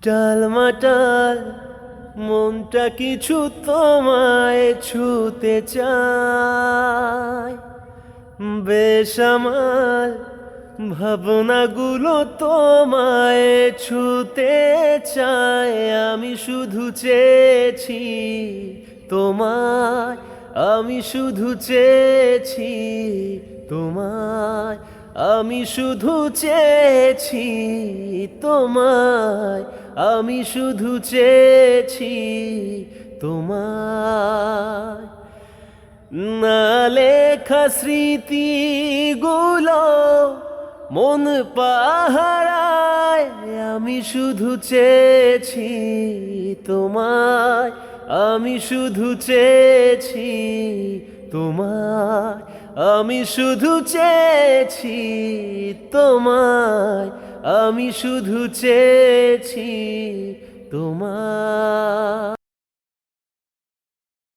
টালমাটাল মনটা কিছু তোমায় ছুতে চায়, বেসামাল ভাবনাগুলো তোমায় ছুতে চায়। আমি শুধু চেয়েছি তোমায়, আমি শুধু চেয়েছি তোমায়, আমি শুধু চেয়েছি তোমায়, আমি শুধু চেয়েছি তোমায়। না লেখা স্মৃতিগুলো মন পাহারায়, আমি শুধু চেয়েছি তোমায়, আমি শুধু চেয়েছি তোমায়, আমি শুধু চেয়েছি তোমায়, আমি শুধু চেয়েছি তোমায়।